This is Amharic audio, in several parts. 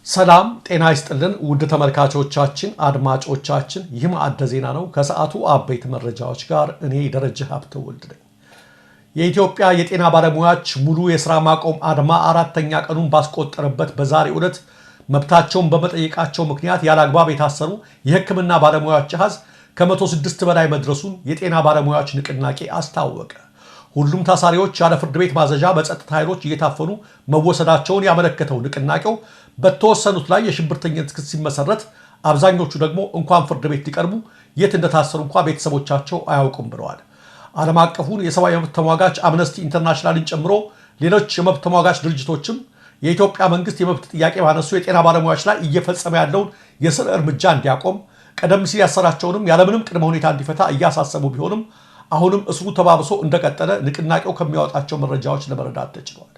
ሰላም ጤና ይስጥልን ውድ ተመልካቾቻችን አድማጮቻችን ይህ ማዕደ ዜና ነው። ከሰዓቱ አበይት መረጃዎች ጋር እኔ ደረጀ ሀብተወልድ ነኝ። የኢትዮጵያ የጤና ባለሙያዎች ሙሉ የሥራ ማቆም አድማ አራተኛ ቀኑን ባስቆጠረበት በዛሬው ዕለት መብታቸውን በመጠየቃቸው ምክንያት ያለአግባብ የታሰሩ የሕክምና ባለሙያዎች አሃዝ ከ106 በላይ መድረሱን የጤና ባለሙያዎች ንቅናቄ አስታወቀ። ሁሉም ታሳሪዎች ያለ ፍርድ ቤት ማዘዣ በጸጥታ ኃይሎች እየታፈኑ መወሰዳቸውን ያመለከተው ንቅናቄው በተወሰኑት ላይ የሽብርተኝነት ክስ ሲመሰረት አብዛኞቹ ደግሞ እንኳን ፍርድ ቤት ሊቀርቡ የት እንደታሰሩ እንኳን ቤተሰቦቻቸው አያውቁም ብለዋል። ዓለም አቀፉን የሰብአዊ መብት ተሟጋች አምነስቲ ኢንተርናሽናልን ጨምሮ ሌሎች የመብት ተሟጋች ድርጅቶችም የኢትዮጵያ መንግስት የመብት ጥያቄ ባነሱ የጤና ባለሙያዎች ላይ እየፈጸመ ያለውን የስር እርምጃ እንዲያቆም ቀደም ሲል ያሰራቸውንም ያለምንም ቅድመ ሁኔታ እንዲፈታ እያሳሰቡ ቢሆንም አሁንም እስሩ ተባብሶ እንደቀጠለ ንቅናቄው ከሚያወጣቸው መረጃዎች ለመረዳት ተችሏል።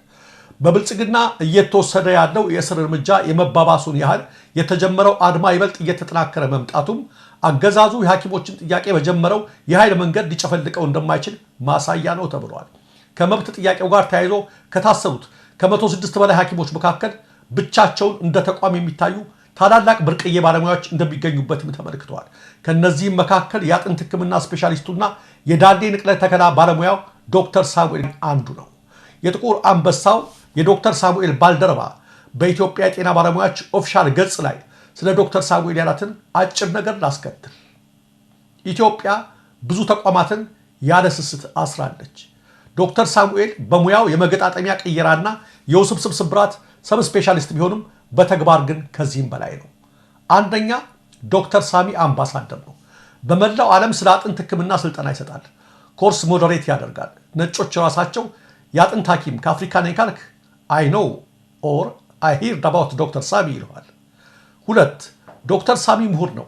በብልጽግና እየተወሰደ ያለው የእስር እርምጃ የመባባሱን ያህል የተጀመረው አድማ ይበልጥ እየተጠናከረ መምጣቱም አገዛዙ የሐኪሞችን ጥያቄ በጀመረው የኃይል መንገድ ሊጨፈልቀው እንደማይችል ማሳያ ነው ተብሏል። ከመብት ጥያቄው ጋር ተያይዞ ከታሰሩት ከ106 በላይ ሐኪሞች መካከል ብቻቸውን እንደ ተቋም የሚታዩ ታላላቅ ብርቅዬ ባለሙያዎች እንደሚገኙበትም ተመልክተዋል። ከነዚህም መካከል የአጥንት ሕክምና ስፔሻሊስቱና የዳሌ ንቅለ ተከላ ባለሙያው ዶክተር ሳሙኤል አንዱ ነው። የጥቁር አንበሳው የዶክተር ሳሙኤል ባልደረባ በኢትዮጵያ የጤና ባለሙያዎች ኦፊሻል ገጽ ላይ ስለ ዶክተር ሳሙኤል ያላትን አጭር ነገር ላስከትል። ኢትዮጵያ ብዙ ተቋማትን ያለ ስስት አስራለች። ዶክተር ሳሙኤል በሙያው የመገጣጠሚያ ቅየራና የውስብስብ ስብራት ሰብ ስፔሻሊስት ቢሆንም በተግባር ግን ከዚህም በላይ ነው። አንደኛ ዶክተር ሳሚ አምባሳደር ነው። በመላው ዓለም ስለ አጥንት ሕክምና ስልጠና ይሰጣል። ኮርስ ሞዴሬት ያደርጋል። ነጮች ራሳቸው የአጥንት ሐኪም ከአፍሪካ ነኝ ካልክ አይ ኖው ኦር አይ ሂርድ አባውት ዶክተር ሳሚ ይለዋል። ሁለት ዶክተር ሳሚ ምሁር ነው።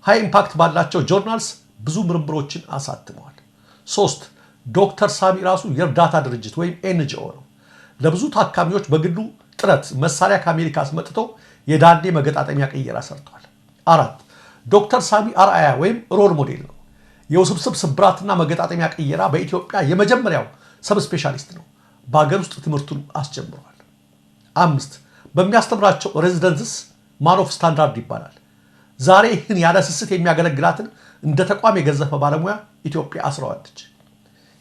ሃይ ኢምፓክት ባላቸው ጆርናልስ ብዙ ምርምሮችን አሳትመዋል። ሶስት ዶክተር ሳሚ ራሱ የእርዳታ ድርጅት ወይም ኤንጂኦ ነው። ለብዙ ታካሚዎች በግሉ ጥረት መሳሪያ ከአሜሪካ አስመጥቶ የዳሌ መገጣጠሚያ ቅየራ ሰርቷል። አራት ዶክተር ሳሚ አርአያ ወይም ሮል ሞዴል ነው። የውስብስብ ስብራትና መገጣጠሚያ ቅየራ በኢትዮጵያ የመጀመሪያው ሰብ ስፔሻሊስት ነው። በሀገር ውስጥ ትምህርቱን አስጀምሯል። አምስት በሚያስተምራቸው ሬዚደንትስ ማን ኦፍ ስታንዳርድ ይባላል። ዛሬ ይህን ያለ ስስት የሚያገለግላትን እንደ ተቋም የገዘፈ ባለሙያ ኢትዮጵያ አስረዋለች።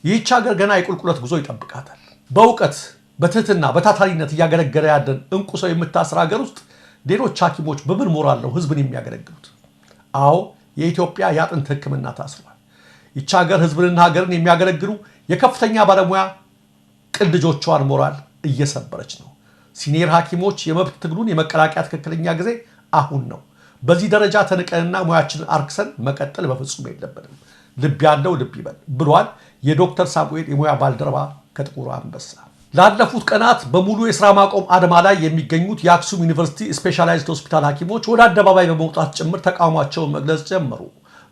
ይህች ሀገር ገና የቁልቁለት ጉዞ ይጠብቃታል። በእውቀት በትህትና በታታሪነት እያገለገለ ያለን እንቁ ሰው የምታስር ሀገር ውስጥ ሌሎች ሐኪሞች በምን ሞራል ነው ህዝብን የሚያገለግሉት? አዎ የኢትዮጵያ የአጥንት ሕክምና ታስሯል። ይህች ሀገር ህዝብንና ሀገርን የሚያገለግሉ የከፍተኛ ባለሙያ ቅን ልጆቿን ሞራል እየሰበረች ነው። ሲኒየር ሐኪሞች የመብት ትግሉን የመቀላቀያ ትክክለኛ ጊዜ አሁን ነው። በዚህ ደረጃ ተንቀንና ሙያችንን አርክሰን መቀጠል በፍጹም የለብንም። ልብ ያለው ልብ ይበል ብሏል የዶክተር ሳሙኤል የሙያ ባልደረባ ከጥቁር አንበሳ። ላለፉት ቀናት በሙሉ የሥራ ማቆም አድማ ላይ የሚገኙት የአክሱም ዩኒቨርሲቲ ስፔሻላይዝድ ሆስፒታል ሐኪሞች ወደ አደባባይ በመውጣት ጭምር ተቃውሟቸውን መግለጽ ጀመሩ።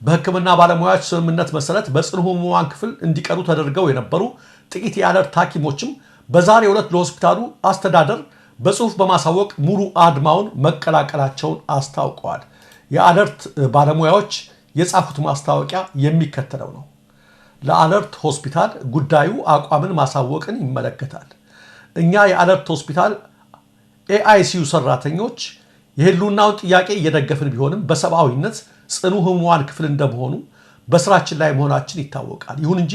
በሕክምና ባለሙያዎች ስምምነት መሰረት በጽኑ ሕሙማን ክፍል እንዲቀሩ ተደርገው የነበሩ ጥቂት የአለርት ሐኪሞችም በዛሬው ዕለት ለሆስፒታሉ አስተዳደር በጽሁፍ በማሳወቅ ሙሉ አድማውን መቀላቀላቸውን አስታውቀዋል። የአለርት ባለሙያዎች የጻፉት ማስታወቂያ የሚከተለው ነው። ለአለርት ሆስፒታል ጉዳዩ አቋምን ማሳወቅን ይመለከታል። እኛ የአለርት ሆስፒታል ኤአይሲዩ ሰራተኞች የህልውናውን ጥያቄ እየደገፍን ቢሆንም በሰብአዊነት ጽኑ ሕሙማን ክፍል እንደመሆኑ በስራችን ላይ መሆናችን ይታወቃል። ይሁን እንጂ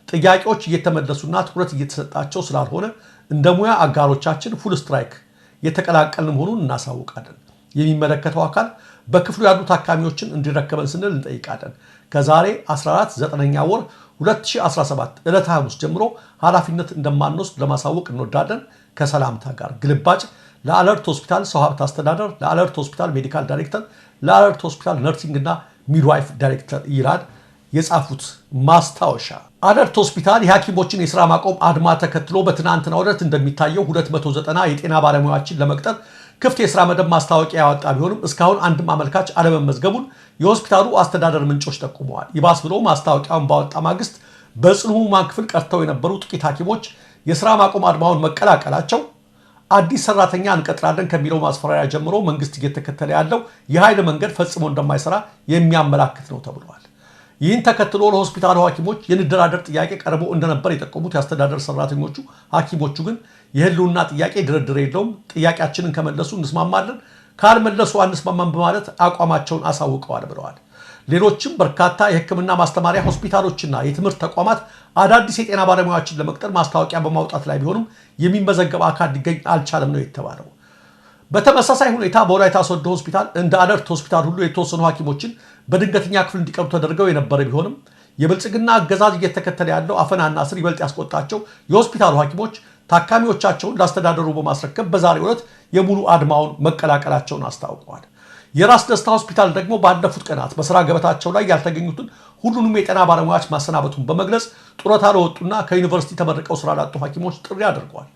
ጥያቄዎች እየተመለሱና ትኩረት እየተሰጣቸው ስላልሆነ እንደ ሙያ አጋሮቻችን ፉል ስትራይክ የተቀላቀልን መሆኑን እናሳውቃለን። የሚመለከተው አካል በክፍሉ ያሉ ታካሚዎችን እንዲረከበን ስንል እንጠይቃለን። ከዛሬ 14/9 ወር 2017 ዕለተ ሐሙስ ጀምሮ ኃላፊነት እንደማንወስድ ለማሳወቅ እንወዳለን። ከሰላምታ ጋር ግልባጭ ለአለርት ሆስፒታል ሰው ሀብት አስተዳደር፣ ለአለርት ሆስፒታል ሜዲካል ዳይሬክተር፣ ለአለርት ሆስፒታል ነርሲንግ እና ሚድዋይፍ ዳይሬክተር ይላል የጻፉት ማስታወሻ። አለርት ሆስፒታል የሐኪሞችን የሥራ ማቆም አድማ ተከትሎ በትናንትናው ዕለት እንደሚታየው 290 የጤና ባለሙያዎችን ለመቅጠር ክፍት የሥራ መደብ ማስታወቂያ ያወጣ ቢሆንም እስካሁን አንድም አመልካች አለመመዝገቡን የሆስፒታሉ አስተዳደር ምንጮች ጠቁመዋል። ይባስ ብሎ ማስታወቂያውን ባወጣ ማግስት በጽኑ ሕሙማን ክፍል ቀርተው የነበሩ ጥቂት ሐኪሞች የሥራ ማቆም አድማውን መቀላቀላቸው አዲስ ሰራተኛ እንቀጥራለን ከሚለው ማስፈራሪያ ጀምሮ መንግስት እየተከተለ ያለው የኃይል መንገድ ፈጽሞ እንደማይሰራ የሚያመላክት ነው ተብሏል። ይህን ተከትሎ ለሆስፒታሉ ሐኪሞች የንደራደር ጥያቄ ቀርቦ እንደነበር የጠቆሙት የአስተዳደር ሰራተኞቹ ሐኪሞቹ ግን የህልውና ጥያቄ ድርድር የለውም፣ ጥያቄያችንን ከመለሱ እንስማማለን፣ ካልመለሱ አንስማማም በማለት አቋማቸውን አሳውቀዋል ብለዋል። ሌሎችም በርካታ የሕክምና ማስተማሪያ ሆስፒታሎችና የትምህርት ተቋማት አዳዲስ የጤና ባለሙያዎችን ለመቅጠር ማስታወቂያ በማውጣት ላይ ቢሆኑም የሚመዘገብ አካል ሊገኝ አልቻለም ነው የተባለው። በተመሳሳይ ሁኔታ በወላይታ ሶዶ ሆስፒታል እንደ አለርት ሆስፒታል ሁሉ የተወሰኑ ሐኪሞችን በድንገተኛ ክፍል እንዲቀርቡ ተደርገው የነበረ ቢሆንም የብልጽግና አገዛዝ እየተከተለ ያለው አፈናና እስር ይበልጥ ያስቆጣቸው የሆስፒታሉ ሐኪሞች ታካሚዎቻቸውን ላስተዳደሩ በማስረከብ በዛሬው ዕለት የሙሉ አድማውን መቀላቀላቸውን አስታውቀዋል። የራስ ደስታ ሆስፒታል ደግሞ ባለፉት ቀናት በስራ ገበታቸው ላይ ያልተገኙትን ሁሉንም የጤና ባለሙያዎች ማሰናበቱን በመግለጽ ጡረታ ለወጡና ከዩኒቨርሲቲ ተመርቀው ስራ ላጡ ሐኪሞች ጥሪ አድርጓል።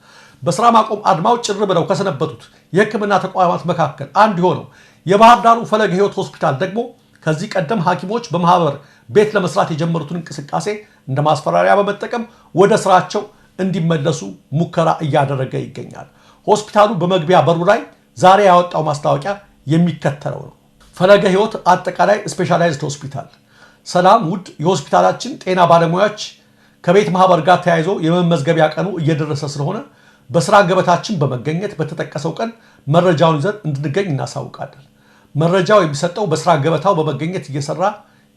በስራ ማቆም አድማው ጭር ብለው ከሰነበቱት የሕክምና ተቋማት መካከል አንዱ የሆነው የባህር ዳሩ ፈለገ ሕይወት ሆስፒታል ደግሞ ከዚህ ቀደም ሐኪሞች በማህበር ቤት ለመስራት የጀመሩትን እንቅስቃሴ እንደ ማስፈራሪያ በመጠቀም ወደ ስራቸው እንዲመለሱ ሙከራ እያደረገ ይገኛል። ሆስፒታሉ በመግቢያ በሩ ላይ ዛሬ ያወጣው ማስታወቂያ የሚከተለው ነው። ፈለገ ሕይወት አጠቃላይ ስፔሻላይዝድ ሆስፒታል። ሰላም ውድ የሆስፒታላችን ጤና ባለሙያዎች፣ ከቤት ማህበር ጋር ተያይዞ የመመዝገቢያ ቀኑ እየደረሰ ስለሆነ በስራ ገበታችን በመገኘት በተጠቀሰው ቀን መረጃውን ይዘን እንድንገኝ እናሳውቃለን። መረጃው የሚሰጠው በስራ ገበታው በመገኘት እየሰራ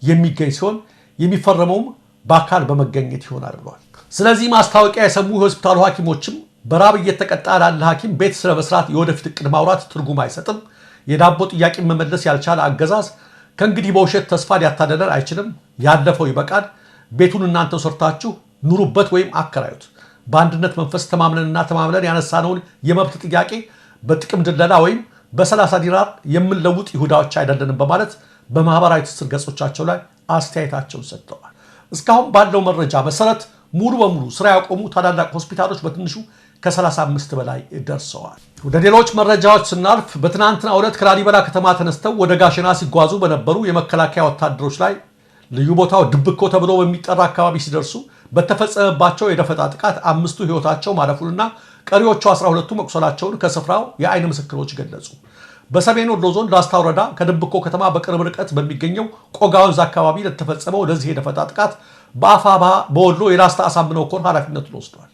የሚገኝ ሲሆን የሚፈረመውም በአካል በመገኘት ይሆናል ብሏል። ስለዚህ ማስታወቂያ የሰሙ የሆስፒታሉ ሐኪሞችም በራብ እየተቀጣ ላለ ሐኪም ቤት ስለመስራት የወደፊት እቅድ ማውራት ትርጉም አይሰጥም። የዳቦ ጥያቄ መመለስ ያልቻለ አገዛዝ ከእንግዲህ በውሸት ተስፋ ሊያታደለን አይችልም። ያለፈው ይበቃል። ቤቱን እናንተው ሰርታችሁ ኑሩበት ወይም አከራዩት። በአንድነት መንፈስ ተማምነን ያነሳነውን የመብት ጥያቄ በጥቅም ድለላ ወይም በ30 ዲናር የምንለውጥ ይሁዳዎች አይደለንም በማለት በማህበራዊ ትስስር ገጾቻቸው ላይ አስተያየታቸውን ሰጥተዋል። እስካሁን ባለው መረጃ መሰረት ሙሉ በሙሉ ስራ ያቆሙ ታላላቅ ሆስፒታሎች በትንሹ ከ35 በላይ ደርሰዋል። ወደ ሌሎች መረጃዎች ስናልፍ በትናንትናው ዕለት ከላሊበላ ከተማ ተነስተው ወደ ጋሸና ሲጓዙ በነበሩ የመከላከያ ወታደሮች ላይ ልዩ ቦታው ድብኮ ተብሎ በሚጠራ አካባቢ ሲደርሱ በተፈጸመባቸው የደፈጣ ጥቃት 5ቱ ሕይወታቸው ማለፉንና ቀሪዎቹ 12ቱ መቁሰላቸውን ከስፍራው የአይን ምስክሮች ገለጹ። በሰሜን ወሎ ዞን ላስታ ወረዳ ከድብኮ ከተማ በቅርብ ርቀት በሚገኘው ቆጋ ወንዝ አካባቢ ለተፈጸመው ለዚህ የደፈጣ ጥቃት በአፋባ በወሎ የላስታ አሳምነው ኮር ኃላፊነቱን ወስዷል።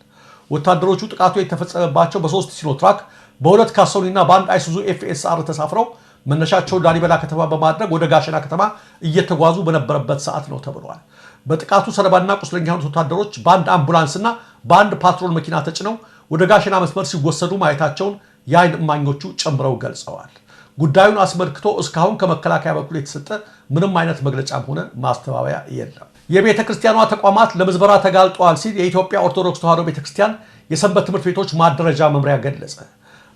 ወታደሮቹ ጥቃቱ የተፈጸመባቸው በ3 ሲኖትራክ በ2 ካሶኒና በአንድ አይሱዙ ኤፍኤስአር ተሳፍረው መነሻቸውን ላሊበላ ከተማ በማድረግ ወደ ጋሸና ከተማ እየተጓዙ በነበረበት ሰዓት ነው ተብሏል። በጥቃቱ ሰለባና ቁስለኛ የሆኑት ወታደሮች በአንድ አምቡላንስና በአንድ ፓትሮል መኪና ተጭነው ወደ ጋሸና መስመር ሲወሰዱ ማየታቸውን የአይን እማኞቹ ጨምረው ገልጸዋል። ጉዳዩን አስመልክቶ እስካሁን ከመከላከያ በኩል የተሰጠ ምንም አይነት መግለጫም ሆነ ማስተባበያ የለም። የቤተ ክርስቲያኗ ተቋማት ለምዝበራ ተጋልጠዋል ሲል የኢትዮጵያ ኦርቶዶክስ ተዋሕዶ ቤተክርስቲያን የሰንበት ትምህርት ቤቶች ማደረጃ መምሪያ ገለጸ።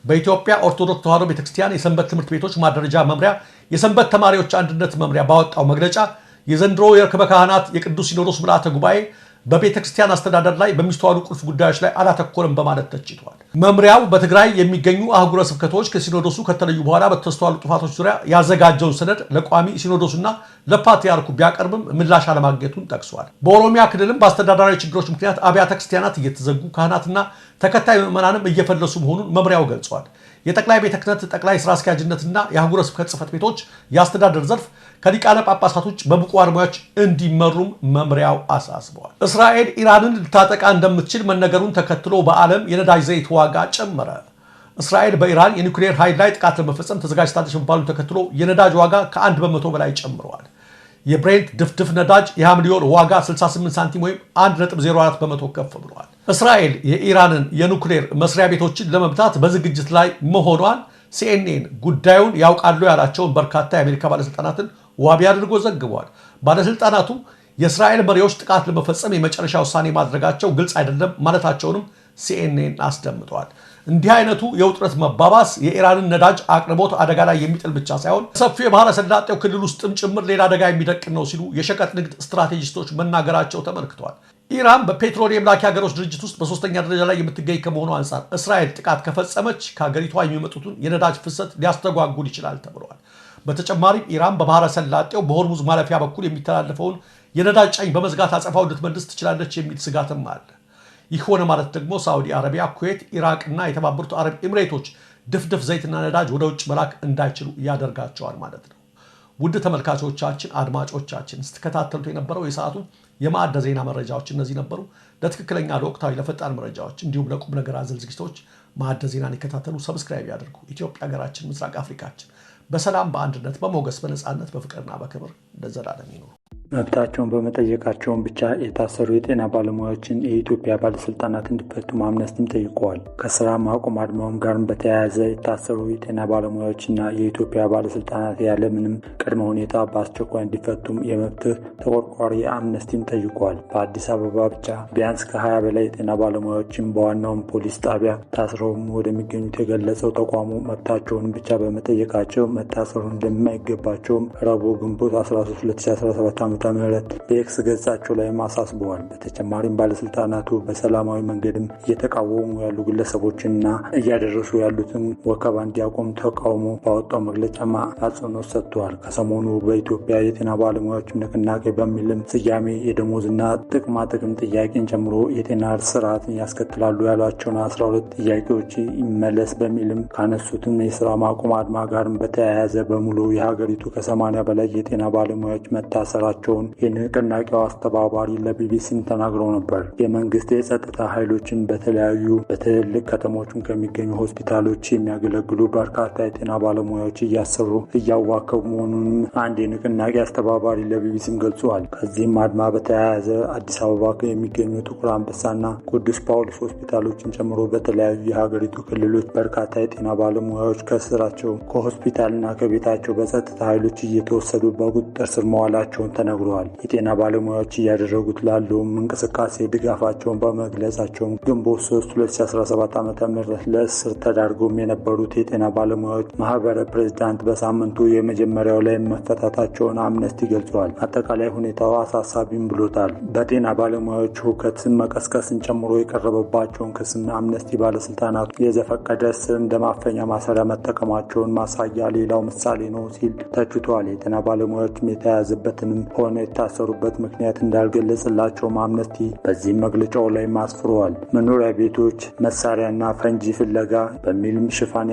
በኢትዮጵያ ኦርቶዶክስ ተዋሕዶ ቤተክርስቲያን የሰንበት ትምህርት ቤቶች ማደረጃ መምሪያ የሰንበት ተማሪዎች አንድነት መምሪያ ባወጣው መግለጫ የዘንድሮ የርክበ ካህናት የቅዱስ ሲኖዶስ ምልዓተ ጉባኤ በቤተ ክርስቲያን አስተዳደር ላይ በሚስተዋሉ ቁልፍ ጉዳዮች ላይ አላተኮረም በማለት ተችቷል። መምሪያው በትግራይ የሚገኙ አህጉረ ስብከቶች ከሲኖዶሱ ከተለዩ በኋላ በተስተዋሉ ጥፋቶች ዙሪያ ያዘጋጀውን ሰነድ ለቋሚ ሲኖዶሱና ለፓትርያርኩ ቢያቀርብም ምላሽ አለማግኘቱን ጠቅሷል። በኦሮሚያ ክልልም በአስተዳደራዊ ችግሮች ምክንያት አብያተ ክርስቲያናት እየተዘጉ ካህናትና ተከታይ ምዕመናንም እየፈለሱ መሆኑን መምሪያው ገልጿል። የጠቅላይ ቤተ ክህነት ጠቅላይ ስራ አስኪያጅነትና የአህጉረ ስብከት ጽሕፈት ቤቶች የአስተዳደር ዘርፍ ከሊቃነ ጳጳሳት ውጭ በብቁ ባለሙያዎች እንዲመሩም መምሪያው አሳስበዋል። እስራኤል ኢራንን ልታጠቃ እንደምትችል መነገሩን ተከትሎ በዓለም የነዳጅ ዘይት ዋጋ ጨመረ። እስራኤል በኢራን የኒውክሌር ኃይል ላይ ጥቃት ለመፈጸም ተዘጋጅታለች መባሉን ተከትሎ የነዳጅ ዋጋ ከ1 በመቶ በላይ ጨምረዋል። የብሬንት ድፍድፍ ነዳጅ የሐምሌ ወር ዋጋ 68 ሳንቲም ወይም 1.04 በመቶ ከፍ ብለዋል። እስራኤል የኢራንን የኒውክሌር መስሪያ ቤቶችን ለመምታት በዝግጅት ላይ መሆኗን ሲኤንኤን ጉዳዩን ያውቃሉ ያላቸውን በርካታ የአሜሪካ ባለስልጣናትን ዋቢ አድርጎ ዘግቧል። ባለስልጣናቱ የእስራኤል መሪዎች ጥቃት ለመፈጸም የመጨረሻ ውሳኔ ማድረጋቸው ግልጽ አይደለም ማለታቸውንም ሲኤንኤን አስደምጠዋል። እንዲህ አይነቱ የውጥረት መባባስ የኢራንን ነዳጅ አቅርቦት አደጋ ላይ የሚጥል ብቻ ሳይሆን ሰፊው የባህረ ሰላጤው ክልል ውስጥም ጭምር ሌላ አደጋ የሚደቅን ነው ሲሉ የሸቀጥ ንግድ ስትራቴጂስቶች መናገራቸው ተመልክቷል። ኢራን በፔትሮሊየም ላኪ ሀገሮች ድርጅት ውስጥ በሶስተኛ ደረጃ ላይ የምትገኝ ከመሆኑ አንጻር እስራኤል ጥቃት ከፈጸመች ከሀገሪቷ የሚመጡትን የነዳጅ ፍሰት ሊያስተጓጉል ይችላል ተብሏል። በተጨማሪም ኢራን በባህረ ሰላጤው በሆርሙዝ ማለፊያ በኩል የሚተላለፈውን የነዳጅ ጫኝ በመዝጋት አጸፋው ልትመልስ ትችላለች የሚል ስጋትም አለ። ይህ ሆነ ማለት ደግሞ ሳዑዲ አረቢያ፣ ኩዌት፣ ኢራቅና የተባበሩት አረብ ኤምሬቶች ድፍድፍ ዘይትና ነዳጅ ወደ ውጭ መላክ እንዳይችሉ ያደርጋቸዋል ማለት ነው። ውድ ተመልካቾቻችን፣ አድማጮቻችን ስትከታተሉት የነበረው የሰዓቱ የማዕደ ዜና መረጃዎች እነዚህ ነበሩ። ለትክክለኛ ለወቅታዊ ለፈጣን መረጃዎች እንዲሁም ለቁም ነገር አዘል ዝግጅቶች ማዕደ ዜናን ይከታተሉ፣ ሰብስክራይብ ያድርጉ። ኢትዮጵያ ሀገራችን፣ ምስራቅ አፍሪካችን በሰላም በአንድነት በሞገስ በነጻነት በፍቅርና በክብር ለዘላለም ይኑሩ። መብታቸውን በመጠየቃቸውን ብቻ የታሰሩ የጤና ባለሙያዎችን የኢትዮጵያ ባለስልጣናት እንዲፈቱ አምነስቲም ጠይቀዋል። ከስራ ማቆም አድማውም ጋር በተያያዘ የታሰሩ የጤና ባለሙያዎችና የኢትዮጵያ ባለስልጣናት ያለ ምንም ቅድመ ሁኔታ በአስቸኳይ እንዲፈቱም የመብት ተቆርቋሪ አምነስቲም ጠይቀዋል። በአዲስ አበባ ብቻ ቢያንስ ከ20 በላይ የጤና ባለሙያዎችን በዋናውም ፖሊስ ጣቢያ ታስረውም ወደሚገኙት የገለጸው ተቋሙ መብታቸውን ብቻ በመጠየቃቸው መታሰሩ እንደማይገባቸውም ረቡዕ ግንቦት 13 2017 ዓ.ም በኤክስ ገጻቸው ላይ አሳስበዋል። በተጨማሪም ባለስልጣናቱ በሰላማዊ መንገድም እየተቃወሙ ያሉ ግለሰቦችንና እያደረሱ ያሉትን ወከባ እንዲያቆም ተቃውሞ ባወጣው መግለጫ አጽንኦት ሰጥተዋል። ከሰሞኑ በኢትዮጵያ የጤና ባለሙያዎች ንቅናቄ በሚልም ስያሜ የደሞዝና ጥቅማ ጥቅም ጥያቄን ጨምሮ የጤና ስርዓትን ያስከትላሉ ያሏቸውን 12 ጥያቄዎች ይመለስ በሚልም ካነሱትን የስራ ማቆም አድማ ጋርም በተያያዘ በሙሉ የሀገሪቱ ከ80 በላይ የጤና ባለሙያዎች መታሰራቸውን የንቅናቄው አስተባባሪ ለቢቢሲም ተናግረው ነበር። የመንግስት የጸጥታ ኃይሎችን በተለያዩ በትልልቅ ከተሞችን ከሚገኙ ሆስፒታሎች የሚያገለግሉ በርካታ የጤና ባለሙያዎች እያሰሩ እያዋከቡ መሆኑንም አንድ የንቅናቄ አስተባባሪ ለቢቢሲም ገልጸዋል። ከዚህም አድማ በተያያዘ አዲስ አበባ የሚገኙ ጥቁር አንበሳና ቅዱስ ጳውሎስ ሆስፒታሎችን ጨምሮ በተለያዩ የሀገሪቱ ክልሎች በርካታ የጤና ባለሙያዎች ከስራቸው ከሆስፒታልና ከቤታቸው በጸጥታ ኃይሎች እየተወሰዱ በቁጥጥር ስር መዋላቸውን ተነግሯል። የጤና ባለሙያዎች እያደረጉት ላለውም እንቅስቃሴ ድጋፋቸውን በመግለጻቸውም ግንቦት 3 2017 ዓ.ም ለእስር ተዳርገውም የነበሩት የጤና ባለሙያዎች ማህበረ ፕሬዝዳንት በሳምንቱ የመጀመሪያው ላይ መፈታታቸውን አምነስቲ ገልጿል። አጠቃላይ ሁኔታው አሳሳቢም ብሎታል። በጤና ባለሙያዎች ሁከትን መቀስቀስን ጨምሮ የቀረበባቸውን ክስና አምነስቲ ባለስልጣናቱ የዘፈቀደ እስር እንደ ማፈኛ ማሰሪያ መጠቀማቸውን ማሳያ ሌላው ምሳሌ ነው ሲል ተችቷል። የጤና ባለሙያዎችም የተያዘበትንም ሆነ የታሰሩበት ምክንያት እንዳልገለጸላቸውም አምነስቲ በዚህም መግለጫው ላይ አስፍረዋል። መኖሪያ ቤቶች መሳሪያና ፈንጂ ፍለጋ በሚልም ሽፋን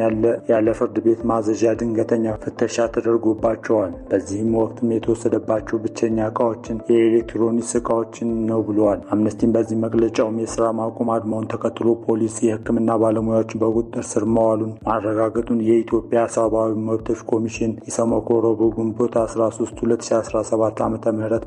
ያለ ፍርድ ቤት ማዘዣ ድንገተኛ ፍተሻ ተደርጎባቸዋል። በዚህም ወቅትም የተወሰደባቸው ብቸኛ እቃዎችን የኤሌክትሮኒክስ እቃዎችን ነው ብለዋል። አምነስቲም በዚህ መግለጫውም የስራ ማቆም አድማውን ተከትሎ ፖሊስ የሕክምና ባለሙያዎችን በቁጥጥር ስር መዋሉን ማረጋገጡን የኢትዮጵያ ሰብአዊ መብቶች ኮሚሽን ኢሰመኮ ረቡዕ ግንቦት 13 2017 ዓ.ም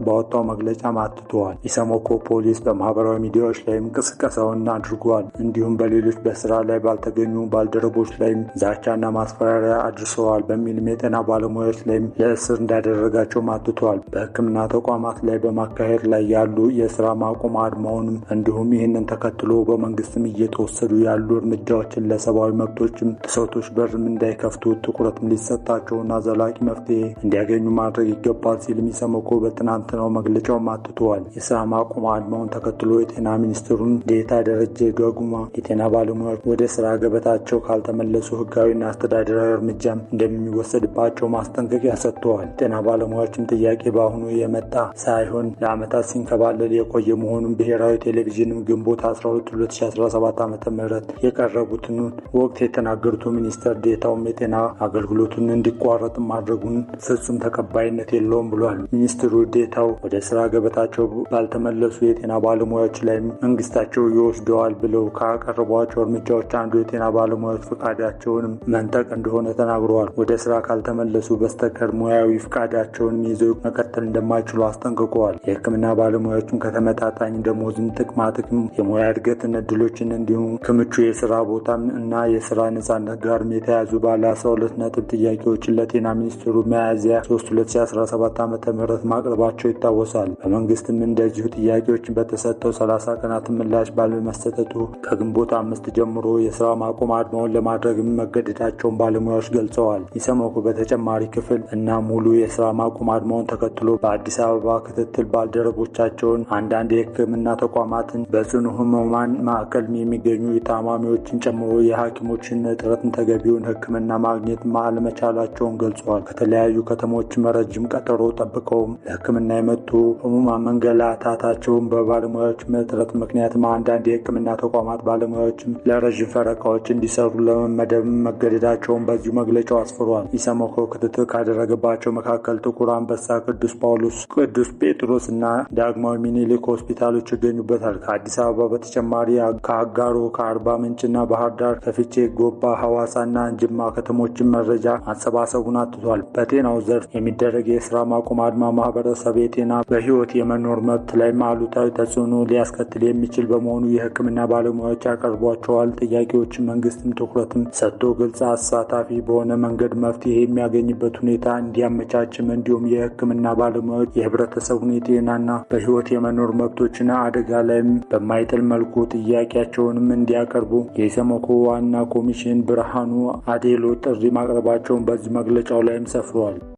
ባወጣው መግለጫ አትተዋል። ኢሰመኮ ፖሊስ በማህበራዊ ሚዲያዎች ላይ እንቅስቃሴውን አድርጓል። እንዲሁም በሌሎች በስራ ላይ ባልተገኙ ባልደረቦች ላይ ዛቻና ማስፈራሪያ አድርሰዋል በሚልም የጤና ባለሙያዎች ላይ ለእስር እንዳደረጋቸው አትተዋል። በሕክምና ተቋማት ላይ በማካሄድ ላይ ያሉ የስራ ማቆም አድማውንም እንዲሁም ይህንን ተከትሎ በመንግስትም እየተወሰዱ ያሉ እርምጃዎችን ለሰብአዊ መብቶችም ጥሰቶች በርም እንዳይከፍቱ ትኩረትም ሊሰጣቸውና ዘላቂ መፍትሄ እንዲያገኙ ማድረግ ይገባል ሲል ኢሰመኮ በትናንትናው መግለጫው አትተዋል። የስራ ማቆም አድማውን ተከትሎ የጤና ሚኒስትሩን ዴኤታ ደረጀ ዱጉማ የጤና ባለሙያዎች ወደ ስራ ገበታቸው ካልተመለሱ ህጋዊና አስተዳደራዊ እርምጃም እንደሚወሰድባቸው ማስጠንቀቂያ ሰጥተዋል። ጤና ባለሙያዎችም ጥያቄ በአሁኑ የመጣ ሳይሆን ለዓመታት ሲንከባለል የቆየ መሆኑን ብሔራዊ ቴሌቪዥንም ግንቦት 12 2017 ዓ.ም የቀረቡትን ወቅት የተናገሩት ሚኒስትር ዴኤታውም የጤና አገልግሎቱን እንዲቋረጥ ማድረጉን ፍጹም ተቀባይነት የለውም ብሏል። ሚኒስትሩ ዴኤታው ወደ ስራ ገበታቸው ባልተመለሱ የጤና ባለሙያዎች ላይ መንግስታቸው ይወስደዋል ብለው ካቀረቧቸው እርምጃዎች አንዱ የጤና ባለሙያዎች ፈቃዳቸውን መንጠቅ እንደሆነ ተናግረዋል። ወደ ስራ ካልተመለሱ በስተቀር ሙያዊ ፈቃዳቸውን ይዘው መቀጠል እንደማይችሉ አስጠንቅቀዋል። የሕክምና ባለሙያዎችም ከተመጣጣኝ ደሞዝም ጥቅማ ጥቅም የሙያ እድገትን እድሎችን እንዲሁም ከምቹ የስራ ቦታም እና የስራ ነጻነት ጋርም የተያዙ ባለ 12 ነጥብ ጥያቄዎችን ለጤና ሚኒስትሩ ሚያዝያ 3 2017 ዓ.ም ማቅረባቸው ይታወሳል። በመንግስትም እንደዚሁ ጥያቄዎችን በተሰጠው 30 ቀናት ምላሽ ባለመሰጠቱ ከግንቦት 5 ጀምሮ የስራ ማቆም አድማውን ለማድረግ መገደዳቸውን ባለሙያዎች ገልጸዋል። ኢሰመኮ በተጨማሪ ክፍል እና ሙሉ የስራ ማቆም አድማውን ተከትሎ በአዲስ አበባ ክትትል ባልደረቦቻቸውን አንዳንድ የሕክምና ተቋማትን በጽኑ ህሙማን ማዕከል የሚገኙ ታማሚዎችን ጨምሮ የሐኪሞችን እጥረትን ተገቢውን ሕክምና ማግኘት አለመቻላቸውን ገልጸዋል። ከተለያዩ ከተሞች ረጅም ቀጠሮ ጠብቀው ለሕክምና የመጡ ህሙማን መንገላታታቸውን በባለሙያዎች እጥረት ምክንያት አንዳንድ የሕክምና ተቋማት ባለሙያዎችም ለረዥም ፈረቃዎች እንዲሰሩ ለመመደብ መገደዳቸውን በዚሁ መግለጫው አስፍሯል። ኢሰመኮ ክትትል ካደረገባቸው መካከል ጥቁር አንበሳ፣ ቅዱስ ጳውሎስ፣ ቅዱስ ጴጥሮስ እና ዳግማዊ ሚኒሊክ ሆስፒታሎች ይገኙበታል። ከአዲስ አበባ በተጨማሪ ከአጋሮ፣ ከአርባ ምንጭና ባህር ዳር፣ ከፍቼ፣ ጎባ፣ ሐዋሳና ጅማ ከተሞችን መረጃ ማሰባሰቡን አትቷል። በጤናው ዘርፍ የሚደረግ የስራ ማቆም አድማ ማህበረሰብ የጤና በህይወት የመኖር መብት ላይ አሉታዊ ተጽዕኖ ሊያስከትል የሚችል በመሆኑ የሕክምና ባለሙያዎች ያቀርቧቸዋል ጥያቄዎችን መንግስትም ትኩረትም ሰጥቶ ግልጽ፣ አሳታፊ በሆነ መንገድ መፍትሄ የሚያገኝበት ሁኔታ እንዲያመቻችም እንዲሁም የሕክምና ባለሙያዎች የህብረተሰቡን የጤናና በህይወት የመኖር መብቶችን አደጋ ላይም በማይጥል መልኩ ጥያቄያቸውንም እንዲያቀርቡ የኢሰመኮ ዋና ኮሚሽን ብርሃኑ አዴሎ ጥሪ ማቅረባቸውን በዚህ መግለጫው ላይም ሰፍሯል።